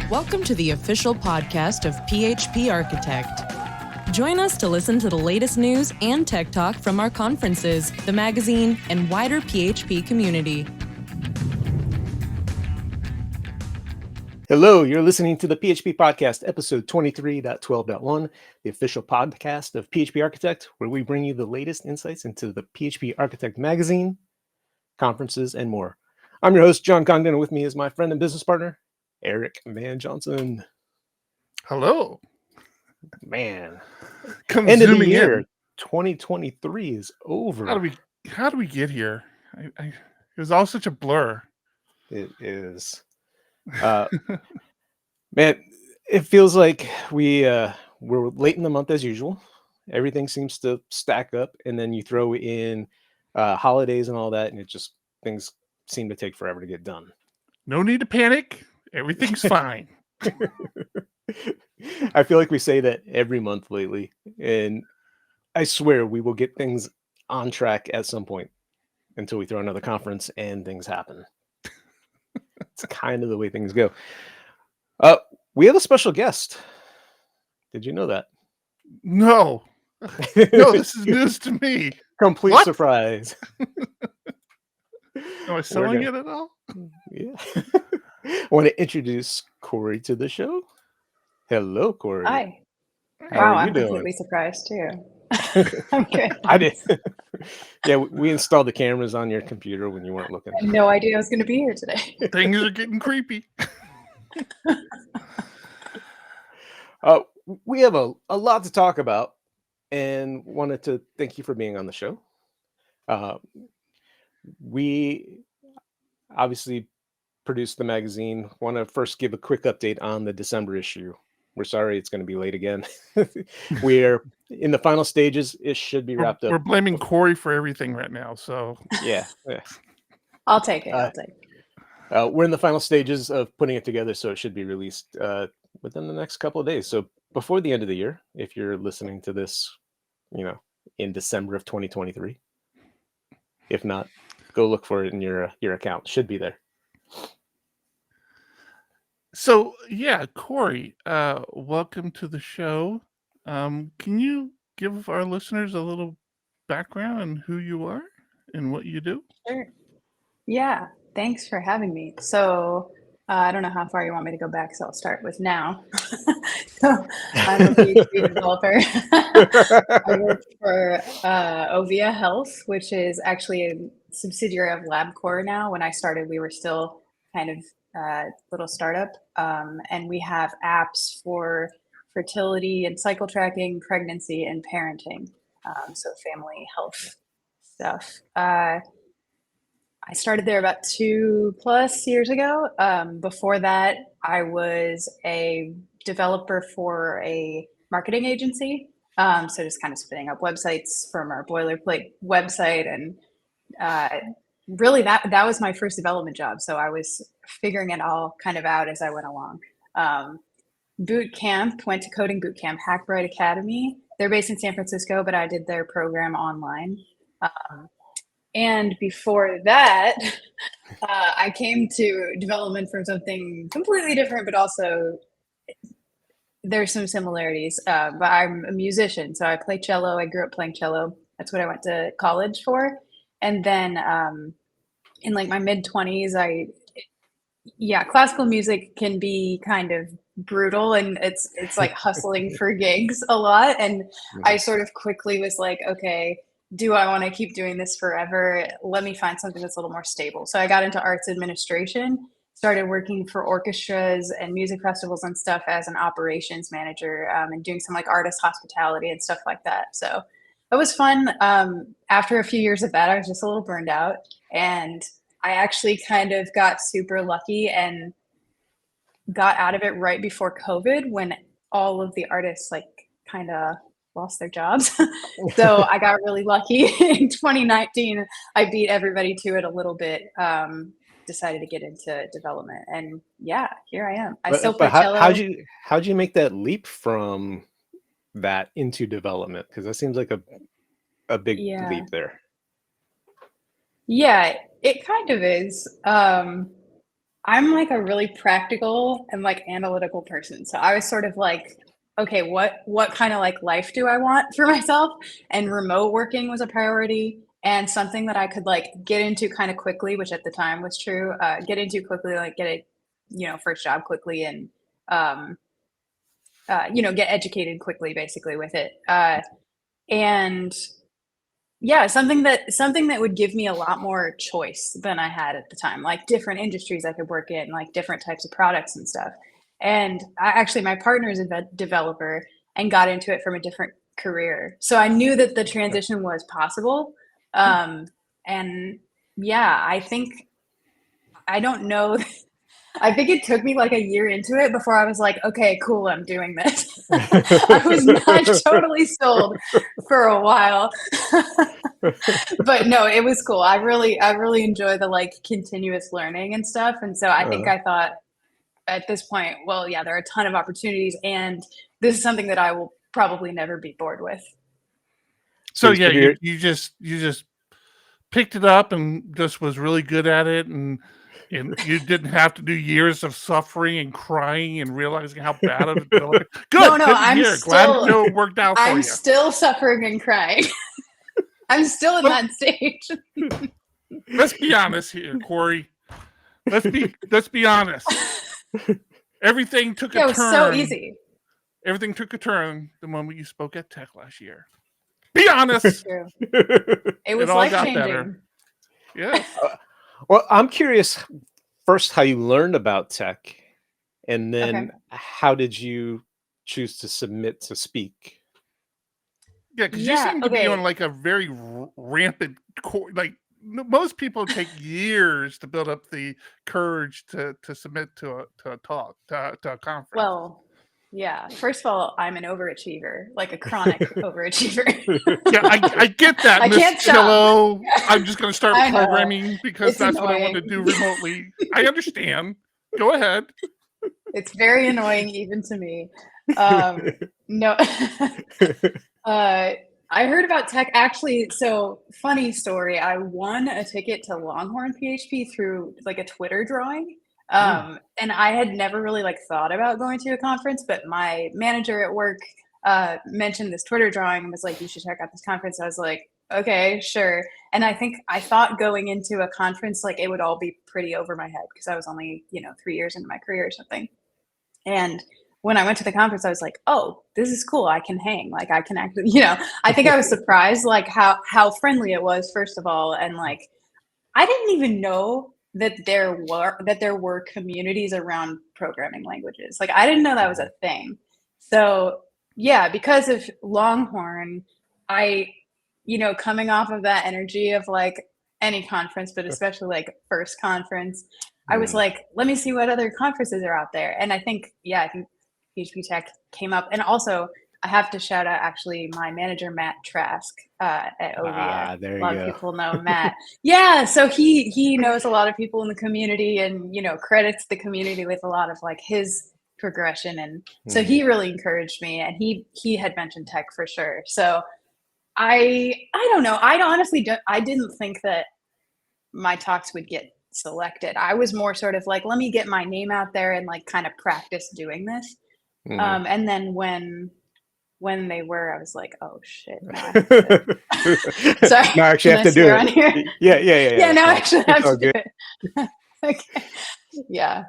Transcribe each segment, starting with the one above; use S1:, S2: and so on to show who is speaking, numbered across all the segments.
S1: Welcome to the official podcast of PHP Architect. Join us to listen to the latest news and tech talk from our conferences, the magazine, and wider PHP community.
S2: Hello, you're listening to the PHP Podcast, episode 23.12.1, the official podcast of PHP Architect, where we bring you the latest insights into the PHP Architect magazine, conferences, and more. I'm your host, John Congdon, and with me is my friend and business partner, Eric Van Johnson.
S3: Hello.
S2: Man,
S3: Come
S2: end of the
S3: zooming
S2: year,
S3: in.
S2: 2023 is over.
S3: How do we get here? It was all such a blur.
S2: It is. Man, it feels like we're late in the month as usual. Everything seems to stack up, and then you throw in holidays and all that, and things seem to take forever to get done.
S3: No need to panic. Everything's fine.
S2: I feel like we say that every month lately, and I swear we will get things on track at some point until we throw another conference and things happen. It's kind of the way things go. We have a special guest. Did you know that?
S3: No, this is news to me.
S2: Complete
S3: What?
S2: Surprise.
S3: Am I selling it at all?
S2: Yeah. I want to introduce Corey to the show. Hello, Corey.
S4: Hi.
S2: How
S4: Wow,
S2: are you
S4: I'm
S2: doing?
S4: completely surprised too. I'm good.
S2: I did. Yeah, we installed the cameras on your computer when you weren't looking.
S4: I had no idea I was going to be here today.
S3: Things are getting creepy.
S2: We have a lot to talk about and wanted to thank you for being on the show. We obviously produced the magazine. Want to first give a quick update on the December issue. We're sorry it's going to be late again. We're in the final stages. It should be wrapped up.
S3: We're blaming Corey for everything right now. So
S2: Yeah.
S4: I'll take it.
S2: We're in the final stages of putting it together, so it should be released within the next couple of days. So before the end of the year, if you're listening to this, in December of 2023. If not, go look for it in your account. Should be there.
S3: So yeah, Corey, welcome to the show. Can you give our listeners a little background on who you are and what you do?
S4: Sure. Yeah, thanks for having me. So I don't know how far you want me to go back, so I'll start with now. So I'm a PHP developer. I work for Ovia Health, which is actually a subsidiary of LabCorp now. When I started, we were still kind of little startup, and we have apps for fertility and cycle tracking, pregnancy, and parenting, so family health stuff. I started there about 2+ years ago. Before that, I was a developer for a marketing agency, so just kind of spinning up websites from our boilerplate website, and really that was my first development job. So I was figuring it all kind of out as I went along. Boot camp, went to coding boot camp, Hackbright Academy. They're based in San Francisco, but I did their program online. And before that, I came to development from something completely different, but also there's some similarities. But I'm a musician, so I play cello. I grew up playing cello. That's what I went to college for. And then in like my mid-20s, classical music can be kind of brutal, and it's like hustling for gigs a lot. And I sort of quickly was like, okay, do I want to keep doing this forever? Let me find something that's a little more stable. So I got into arts administration, started working for orchestras and music festivals and stuff as an operations manager, and doing some like artist hospitality and stuff like that. So it was fun. After a few years of that, I was just a little burned out, and I actually kind of got super lucky and got out of it right before COVID, when all of the artists like kind of lost their jobs. So I got really lucky in 2019. I beat everybody to it a little bit. Decided to get into development, and yeah, here I am. I still play cello.
S2: How'd you make that leap from that into development? Because that seems like a big leap there.
S4: Yeah, it kind of is. I'm like a really practical and like analytical person. So I was sort of like, okay, what kind of like life do I want for myself? And remote working was a priority and something that I could like get into kind of quickly, which at the time was true. Get into quickly, like get a first job quickly and um, get educated quickly, basically with it. And yeah, something that would give me a lot more choice than I had at the time, like different industries I could work in, like different types of products and stuff. And my partner is a developer and got into it from a different career. So I knew that the transition was possible. And yeah, I don't know. I think it took me like a year into it before I was like, okay, cool, I'm doing this. I was not totally sold for a while. But no, it was cool. I really enjoy the like continuous learning and stuff. And so I think I thought at this point, well, yeah, there are a ton of opportunities and this is something that I will probably never be bored with.
S3: So yeah, you just picked it up and just was really good at it, and you didn't have to do years of suffering and crying and realizing how bad of a developer. Good.
S4: No,
S3: Glad to know it worked out for you.
S4: I'm still suffering and crying. I'm still in that stage.
S3: Let's be honest here, Corey. Let's be honest. Everything took a turn.
S4: It was so easy.
S3: Everything took a turn the moment you spoke at Tech last year. Be honest.
S4: True. It was life-changing.
S3: Yeah.
S2: Well, I'm curious first how you learned about tech, and then how did you choose to submit to speak?
S3: Yeah, because you seem to be on like a very rampant like most people take years to build up the courage to submit to a talk to a conference.
S4: Well, yeah. First of all, I'm an overachiever, like a chronic overachiever.
S3: Yeah, I get that.
S4: I can't stop.
S3: I'm just going to start programming because that's what I want to do remotely. I understand. Go ahead.
S4: It's very annoying even to me. No. I heard about tech actually. So funny story. I won a ticket to Longhorn PHP through like a Twitter drawing. And I had never really like thought about going to a conference, but my manager at work mentioned this Twitter drawing and was like, you should check out this conference. I was like, okay, sure. And I thought going into a conference, like it would all be pretty over my head because I was only, 3 years into my career or something. And when I went to the conference, I was like, oh, this is cool. I can hang. Like I can actually, I think I was surprised like how friendly it was, first of all. And like, I didn't even know that there were communities around programming languages. Like I didn't know that was a thing. So yeah, because of Longhorn, I, coming off of that energy of like any conference, but especially like first conference, I was like, let me see what other conferences are out there. And I think PHP Tech came up. And also I have to shout out actually my manager, Matt Trask at OVA.
S2: There you
S4: a lot
S2: go.
S4: of people know Matt. Yeah. So he knows a lot of people in the community and, credits the community with a lot of like his progression. And so he really encouraged me and he had mentioned tech for sure. So I don't know. I didn't think that my talks would get selected. I was more sort of like, let me get my name out there and like kind of practice doing this. And then when they were, I was like, oh shit. Now sorry.
S2: No, I actually have to do it. Yeah.
S4: Yeah, now I actually have to do it. Okay. Yeah.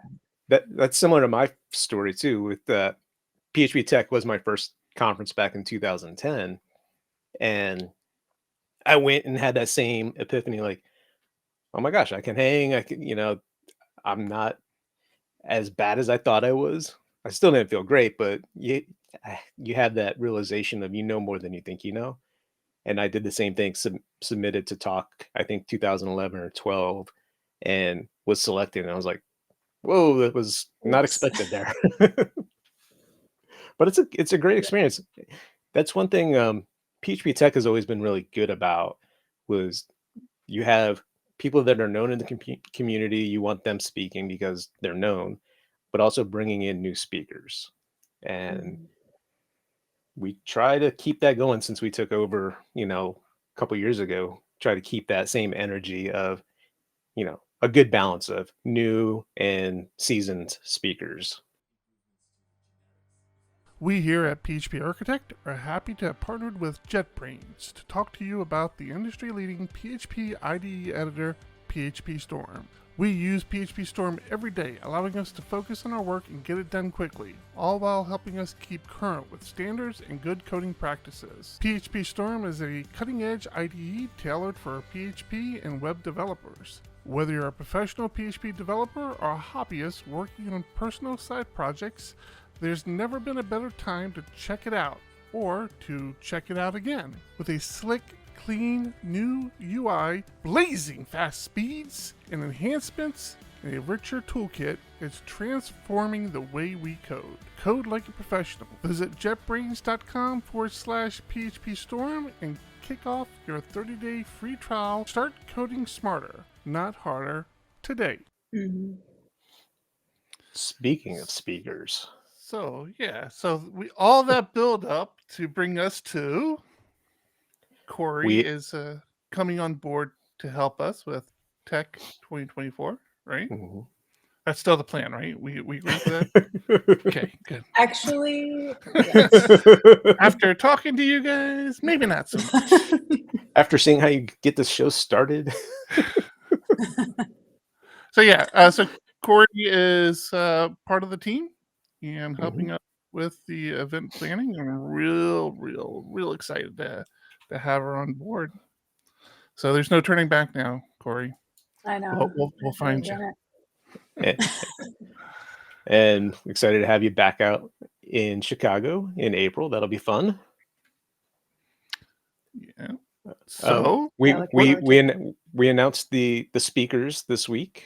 S2: That's similar to my story too. With PHP Tech was my first conference back in 2010. And I went and had that same epiphany, like, oh my gosh, I can hang. I can, I'm not as bad as I thought I was. I still didn't feel great, but you have that realization of more than you think you know. And I did the same thing, submitted to talk, I think 2011 or 12, and was selected. And I was like, whoa, that was not expected there. But it's a great experience. That's one thing PHP Tech has always been really good about, was you have people that are known in the community. You want them speaking because they're known, but also bringing in new speakers. And we try to keep that going since we took over, a couple years ago, try to keep that same energy of, a good balance of new and seasoned speakers.
S3: We here at PHP Architect are happy to have partnered with JetBrains to talk to you about the industry-leading PHP IDE editor, PHP Storm. We use PHP Storm every day, allowing us to focus on our work and get it done quickly, all while helping us keep current with standards and good coding practices. PHP Storm is a cutting-edge IDE tailored for PHP and web developers. Whether you're a professional PHP developer or a hobbyist working on personal side projects, there's never been a better time to check it out, or to check it out again. With a slick, clean, new UI, blazing fast speeds, and enhancements, and a richer toolkit, it's transforming the way we code. Code like a professional. Visit jetbrains.com/PHP Storm and kick off your 30-day free trial. Start coding smarter, not harder, today.
S4: Mm-hmm.
S2: Speaking of speakers.
S3: So we all that build up to bring us to Corey is coming on board to help us with Tech 2024, right?
S2: Mm-hmm.
S3: That's still the plan, right? We agree with that? Okay, good.
S4: Actually, yes.
S3: After talking to you guys, maybe not so much.
S2: After seeing how you get this show started.
S3: So Corey is part of the team and helping us with the event planning. I'm real excited to have her on board. So there's no turning back now, Corey.
S4: I know.
S3: We'll find you.
S2: And excited to have you back out in Chicago in April. That'll be fun.
S3: Yeah. So
S2: we announced the speakers this week.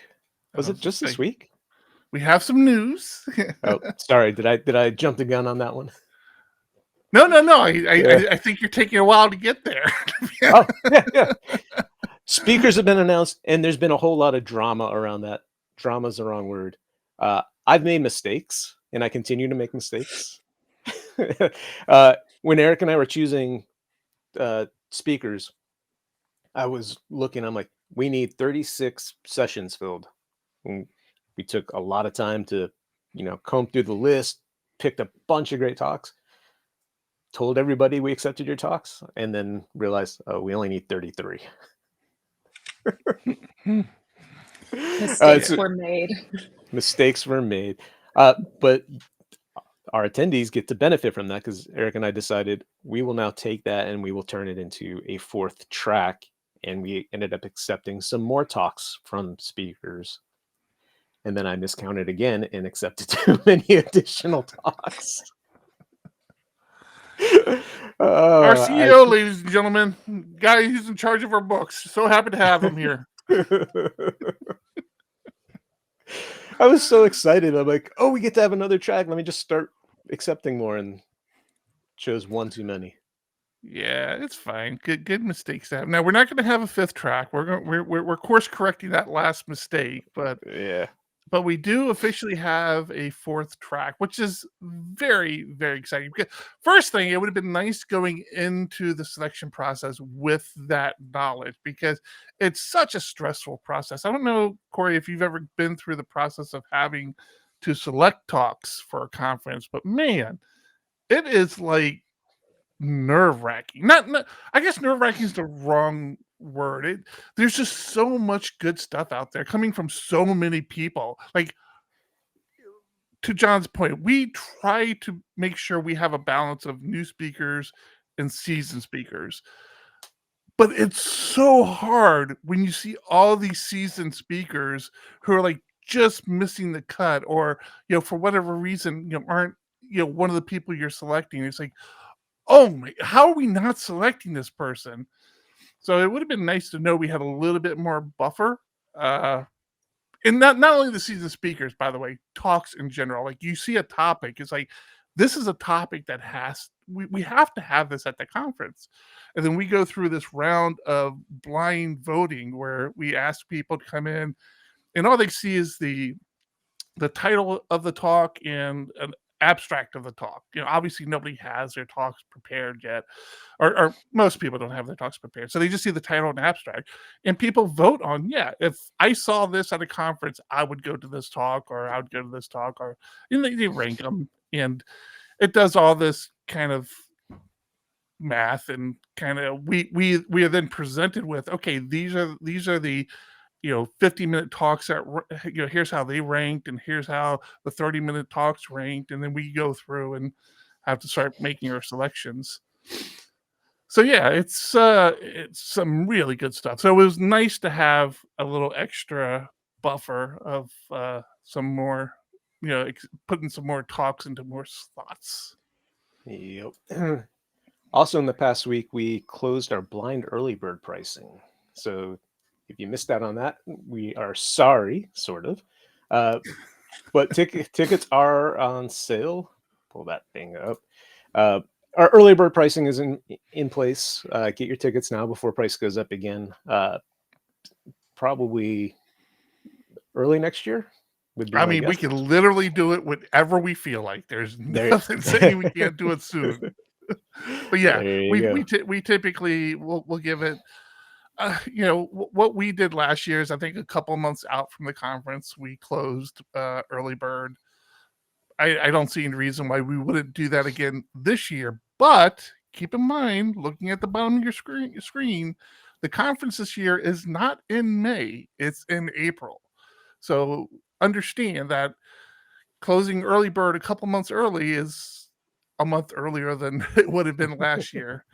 S2: Was it just this week?
S3: We have some news.
S2: Oh, sorry. Did I jump the gun on that one?
S3: No. I think you're taking a while to get there.
S2: Yeah. Speakers have been announced, and there's been a whole lot of drama around that. Drama's the wrong word. I've made mistakes, and I continue to make mistakes. When Eric and I were choosing speakers, I was looking. I'm like, we need 36 sessions filled. And we took a lot of time to, comb through the list, picked a bunch of great talks, told everybody we accepted your talks, and then realized, we only need 33.
S4: Mistakes were made.
S2: Mistakes were made. But our attendees get to benefit from that because Eric and I decided we will now take that and we will turn it into a 4th track. And we ended up accepting some more talks from speakers. And then I miscounted again and accepted too many additional talks.
S3: Our CEO, ladies and gentlemen, guy who's in charge of our books. So happy to have him here.
S2: I was so excited. I'm like, we get to have another track. Let me just start accepting more, and chose one too many.
S3: Yeah, it's fine. Good mistakes to have. Now we're not going to have a 5th track. We're course correcting that last mistake, but
S2: yeah.
S3: But we do officially have a 4th track, which is very, very exciting. Because first thing, it would have been nice going into the selection process with that knowledge, because it's such a stressful process. I don't know, Corey, if you've ever been through the process of having to select talks for a conference, but man, it is like nerve-wracking. Not I guess nerve-wracking is the wrong word. There's just so much good stuff out there coming from so many people. Like, to John's point, we try to make sure we have a balance of new speakers and seasoned speakers. But it's so hard when you see all these seasoned speakers who are like just missing the cut, or for whatever reason aren't one of the people you're selecting. It's like, oh my, how are we not selecting this person? So it would have been nice to know we had a little bit more buffer. And not only the seasoned speakers, by the way, talks in general. Like, you see a topic, it's like, this is a topic that we have to have this at the conference. And then we go through this round of blind voting where we ask people to come in, and all they see is the title of the talk and abstract of the talk. Obviously nobody has their talks prepared yet, or most people don't have their talks prepared. So they just see the title and abstract, and people vote on, if I saw this at a conference, I would go to this talk, or I would go to this talk, or they rank them, and it does all this kind of math, and kind of we are then presented with, okay, these are the 50-minute talks that here's how they ranked, and here's how the 30-minute talks ranked, and then we go through and have to start making our selections. So it's some really good stuff. So it was nice to have a little extra buffer of some more, putting some more talks into more slots.
S2: Yep. Also, in the past week, we closed our blind early bird pricing. So if you missed out on that, we are sorry, sort of. But tickets are on sale. Pull that thing up. Our early bird pricing is in place. Get your tickets now before price goes up again. Probably early next year.
S3: We can literally do it whenever we feel like. There's nothing saying we can't do it soon. But we typically will give it. What we did last year is, I think, a couple months out from the conference, we closed early bird. I don't see any reason why we wouldn't do that again this year. But keep in mind, looking at the bottom of your screen, the conference this year is not in May; it's in April. So understand that closing early bird a couple months early is a month earlier than it would have been last year.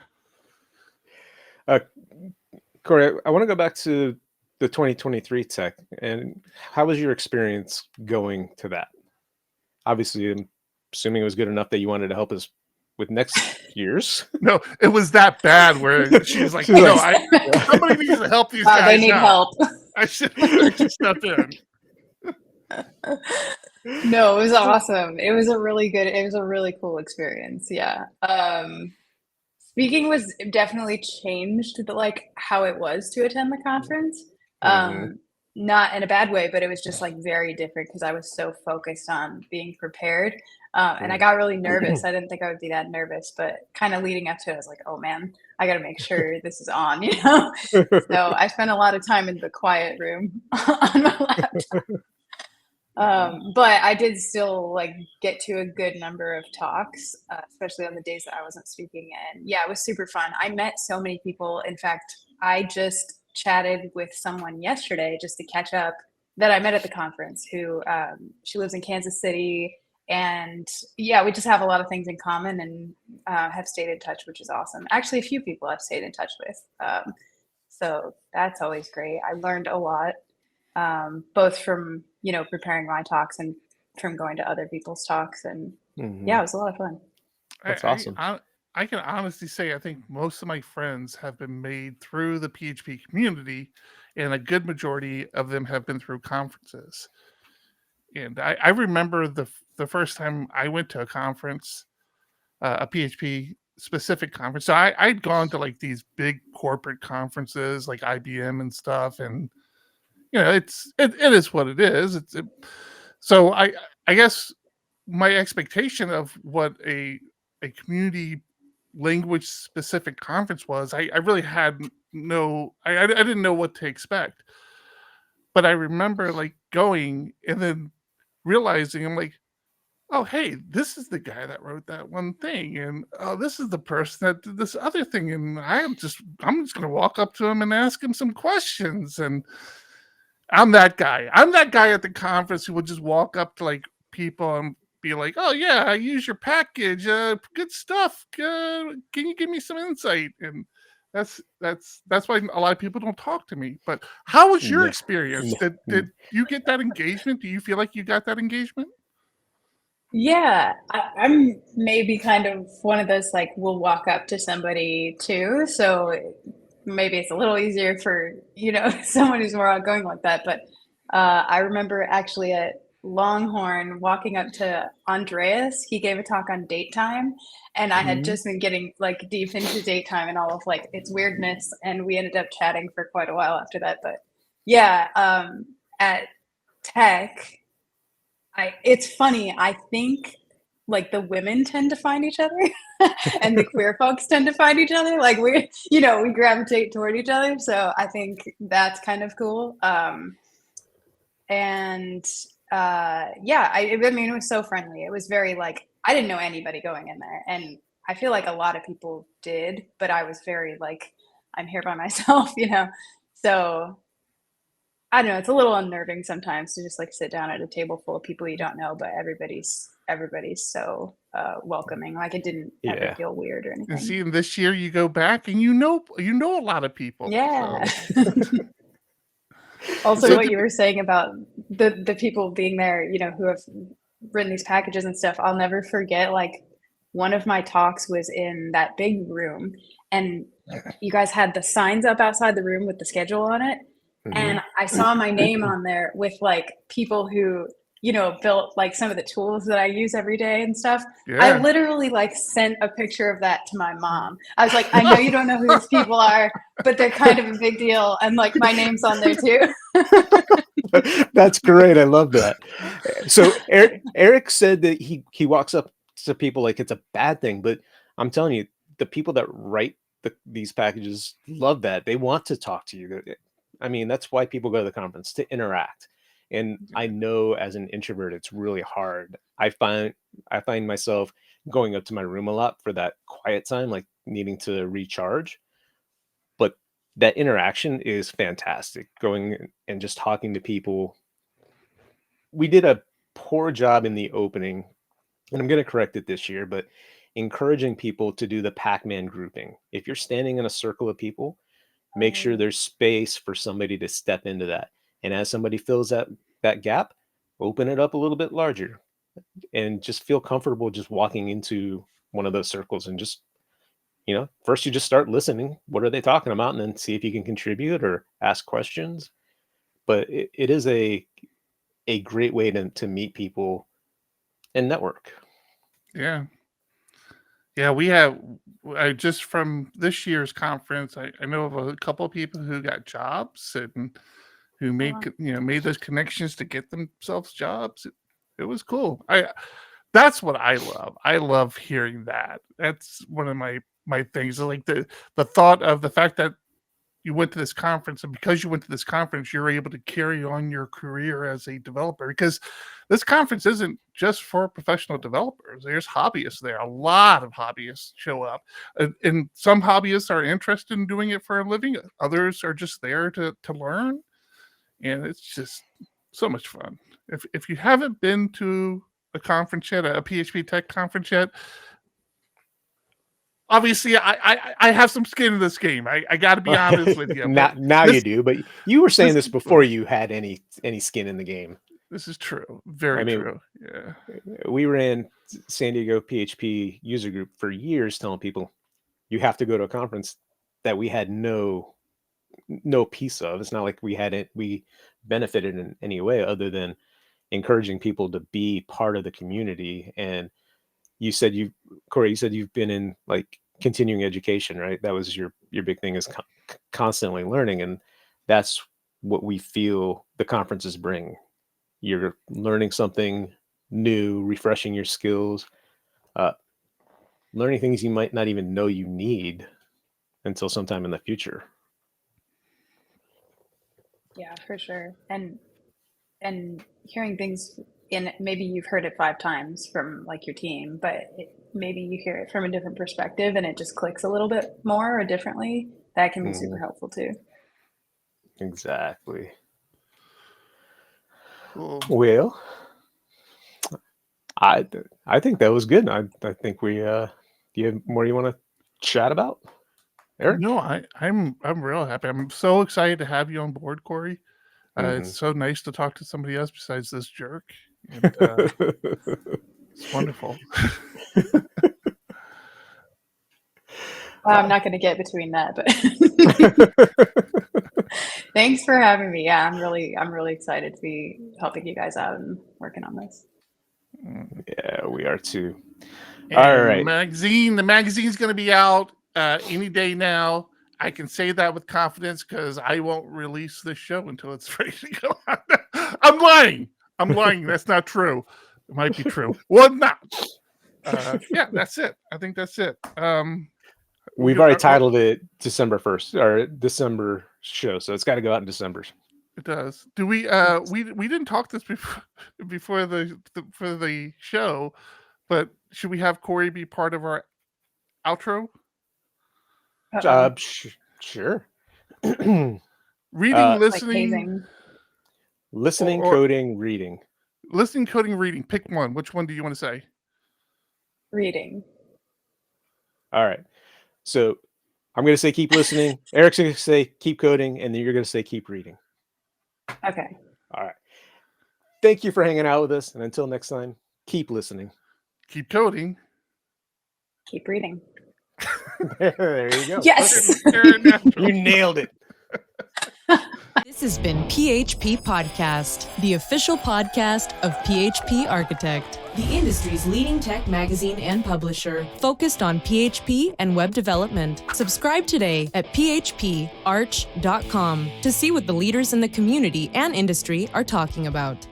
S2: Corey, I want to go back to the 2023 tech, and how was your experience going to that? Obviously, I'm assuming it was good enough that you wanted to help us with next year's.
S3: No, it was that bad where she's like, somebody needs to help these guys.
S4: They need help.
S3: I should step in.
S4: No, it was awesome. It was a really cool experience. Yeah. Speaking was definitely changed how it was to attend the conference. Not in a bad way, but it was just very different because I was so focused on being prepared. And I got really nervous. I didn't think I would be that nervous, but kind of leading up to it, I was like, oh man, I got to make sure this is on, So I spent a lot of time in the quiet room on my laptop. But I did still get to a good number of talks, especially on the days that I wasn't speaking. And it was super fun. I met so many people. In fact, I just chatted with someone yesterday just to catch up that I met at the conference who she lives in Kansas City. And we just have a lot of things in common, and have stayed in touch, which is awesome. Actually, a few people I've stayed in touch with. So that's always great. I learned a lot, both from preparing my talks and from going to other people's talks, and it was a lot of fun.
S2: That's awesome.
S3: I can honestly say I think most of my friends have been made through the PHP community, and a good majority of them have been through conferences. And I remember the first time I went to a conference, a PHP specific conference. So I'd gone to these big corporate conferences like IBM and stuff, and it is what it is. So I guess my expectation of what a community language specific conference was, I really had I didn't know what to expect. But I remember going and then realizing, I'm like, oh hey, this is the guy that wrote that one thing, and oh, this is the person that did this other thing, and I'm just gonna walk up to him and ask him some questions. And I'm that guy at the conference who would just walk up to people and be like, oh yeah, I use your package, good stuff, can you give me some insight? And that's why a lot of people don't talk to me. But how was your experience? Did you get that engagement? Do you feel like you got that engagement?
S4: Yeah, I'm maybe kind of one of those we'll walk up to somebody too, so maybe it's a little easier for someone who's more outgoing like that. But I remember actually at Longhorn walking up to Andreas. He gave a talk on date time, and I had just been getting deep into date time and all of its weirdness, and we ended up chatting for quite a while after that. But at Tech, it's funny. I think like the women tend to find each other and the queer folks tend to find each other. Like we gravitate toward each other. So I think that's kind of cool. I mean, it was so friendly. It was very like, I didn't know anybody going in there. And I feel like a lot of people did, but I was very like, I'm here by myself, So I don't know, it's a little unnerving sometimes to just like sit down at a table full of people you don't know, but everybody's so welcoming. Like it didn't ever feel weird or anything.
S3: And see, this year you go back and you know a lot of people.
S4: Yeah.
S3: So.
S4: Also, what you were saying about the people being there, who have written these packages and stuff, I'll never forget. Like one of my talks was in that big room, and you guys had the signs up outside the room with the schedule on it. Mm-hmm. And I saw my name on there with like people who, built like some of the tools that I use every day and stuff. Yeah. I literally like sent a picture of that to my mom. I was like, I know you don't know who these people are, but they're kind of a big deal. And like my name's on there too.
S2: That's great. I love that. So Eric said that he walks up to people like it's a bad thing, but I'm telling you, the people that write these packages love that. They want to talk to you. I mean, that's why people go to the conference, to interact. And I know as an introvert, it's really hard. I find myself going up to my room a lot for that quiet time, like needing to recharge. But that interaction is fantastic. Going and just talking to people. We did a poor job in the opening, and I'm going to correct it this year, but encouraging people to do the Pac-Man grouping. If you're standing in a circle of people, make sure there's space for somebody to step into that. And as somebody fills that gap, open it up a little bit larger and just feel comfortable just walking into one of those circles and just, first you just start listening. What are they talking about? And then see if you can contribute or ask questions. But it is a great way to meet people and network.
S3: Yeah. Yeah, we have, just from this year's conference, I know of a couple of people who got jobs and who made those connections to get themselves jobs. It was cool. That's what I love. I love hearing that. That's one of my things. Like the thought of the fact that you went to this conference, and because you went to this conference, you're able to carry on your career as a developer, because this conference isn't just for professional developers. There's hobbyists there. A lot of hobbyists show up, and some hobbyists are interested in doing it for a living. Others are just there to learn, and it's just so much fun. If you haven't been to a conference yet, a PHP Tech conference yet, obviously, I have some skin in this game. I got to be honest with you.
S2: Now you do, but you were saying this before you had any skin in the game.
S3: This is true. Very true. Yeah.
S2: We ran San Diego PHP user group for years, telling people you have to go to a conference that we had no piece of. It's not like we benefited in any way other than encouraging people to be part of the community. And Corey, you said you've been in like continuing education, right? That was your big thing, is constantly learning. And that's what we feel the conferences bring. You're learning something new, refreshing your skills, learning things you might not even know you need until sometime in the future.
S4: Yeah, for sure. And hearing things, and maybe you've heard it 5 times from like your team, but maybe you hear it from a different perspective and it just clicks a little bit more or differently. That can be super helpful too.
S2: Exactly.
S3: Cool.
S2: Well, I think that was good. I think we do you have more you want to chat about, Eric?
S3: No, I'm real happy. I'm so excited to have you on board, Corey. It's so nice to talk to somebody else besides this jerk. And, it's wonderful.
S4: Well, I'm not going to get between that, but thanks for having me. Yeah, I'm really excited to be helping you guys out and working on this.
S2: Yeah, we are too.
S3: And
S2: all right.
S3: The magazine's going to be out any day now. I can say that with confidence because I won't release this show until it's ready to go out. I'm lying. That's not true. It might be true. Well, not. yeah, that's it. I think that's it.
S2: We've already titled it December 1st or December show, so it's got to go out in December.
S3: It does. Do we? We didn't talk this before for the show, but should we have Corey be part of our outro?
S2: Sure.
S3: Reading, listening,
S2: listening, coding, reading.
S3: Listening, coding, reading. Pick one. Which one do you want to say?
S4: Reading.
S2: All right. So I'm going to say keep listening. Eric's going to say keep coding, and then you're going to say keep reading.
S4: Okay.
S2: All right. Thank you for hanging out with us. And until next time, keep listening.
S3: Keep coding.
S4: Keep reading.
S2: There you go.
S4: Yes.
S2: You nailed it.
S1: This has been PHP Podcast, the official podcast of PHP Architect, the industry's leading tech magazine and publisher, focused on PHP and web development. Subscribe today at phparch.com to see what the leaders in the community and industry are talking about.